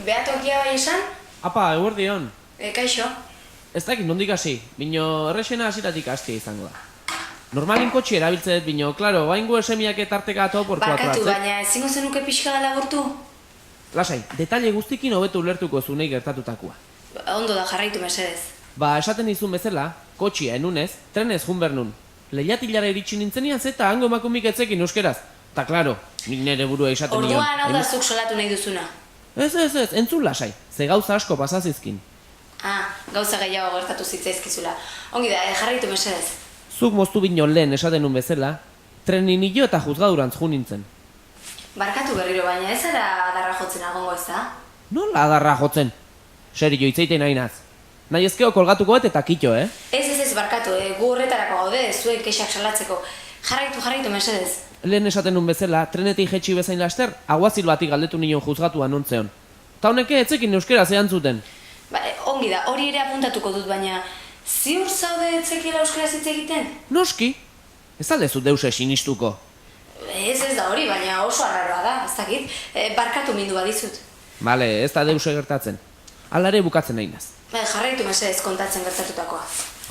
Behatokia bai esan? Apa, eguerdion. Kaixo. Ez dakit nondik hasi, bino errexena hasiratik hastia izango da. Normalin kotxi erabiltzeet, bino, klaro, baingo esemiak etarteka ato por 4 Barkatu, baina ezingo zenuke pixka laburtu? Lasai, detalle guztikin hobetu ulertuko zunei gertatutakoa. Ondo da, jarraitu mesedez. Ba, esaten dizun bezala, kotxia enunez, trenez junbernun. Lehiatilara iritsi nintzenian zeta hango emakumik etzekin euskeraz. Ta klaro, nik nere burua esaten nion. Orduan hau da zuk solatu nahi duzuna. Ez, entzun lasai, ze gauza asko pasazizkin. Gauza gehiago gertatu zitzaizkizula. Ongi da, jarraitu mesedez. Zuk moztu bino lehen esaten nun bezala, trenin hilo eta juzgadurantz ju nintzen. Barkatu berriro, baina ez ara adarra jotzen agongo ez da? Nola adarra jotzen? Serio, itzeiten nahi naz. Nahi ezkeo kolgatuko bat eta kitxo, Ez, barkatu, gu horretarako gaude, zuen kexak salatzeko. Jarraitu mesedez. Lehen esaten nun bezala, trenetik jetxi bezain laster, aguazil batik galdetu nion juzgatua nontzeon. Ta honeke etzekin euskera zehan zuten. Ongi da, hori ere apuntatuko dut, baina ziur zaude etzekiela euskera hitz egiten? Noski, ez aldezu deuse sinistuko. Ez da hori, baina oso arraroa da, ez dakit. Barkatu mindu badizut. Bale, ez da deuse gertatzen. Alare bukatzen nahi naz. Jarraitu mesedez kontatzen gertatutakoa.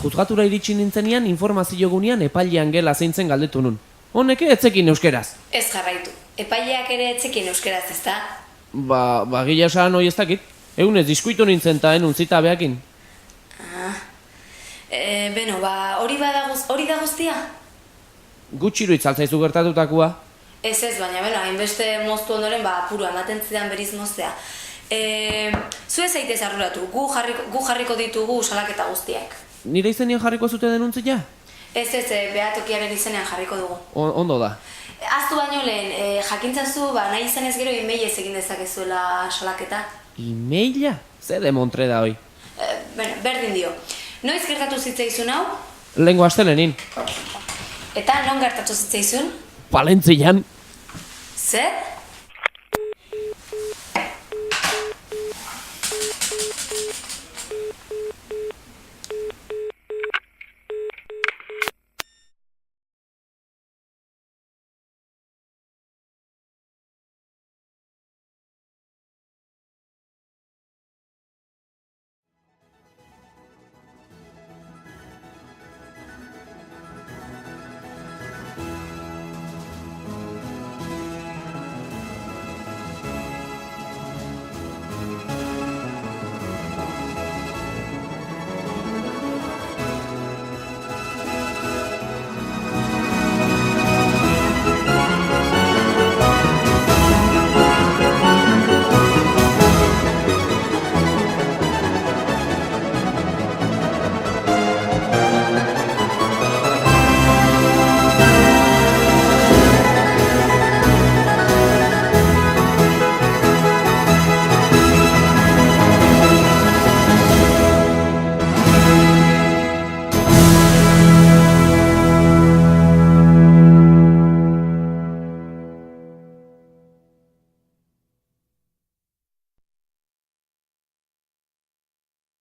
Juzgatura iritsi nintzenian informazio gunean epailean gela zeintzen galdetu nun. Honeke etzekin euskeraz. Ez jarraitu. Epaileak ere etzekin euskeraz, ez da? Ba, gila esan hoi ez dakit. Egunez diskuitu nintzen ta enun zita behakin. Beno, hori da guztia? Gutxiru itzaltzaizu gertatutakoa. Ez, baina, hainbeste moztu ondoren, apurua ematen zidan beriz moztea. Zu ez zaitez arduratu, gu jarriko ditugu salaketa guztiak. Nire izenien jarriko zute denuntzia? Ez, behatokiaren izenean jarriko dugu. Ondo da. Aztu baino lehen, jakintzazu, nahi izanez gero e-mailez egin dezakezuela salaketa. E-maila? Zer demontre da hoi? Berdin dio. Noiz gertatu zitzaizun hau? Lehengo astelenin. Eta non gertatu zitzaizun? Palentzian. Zer?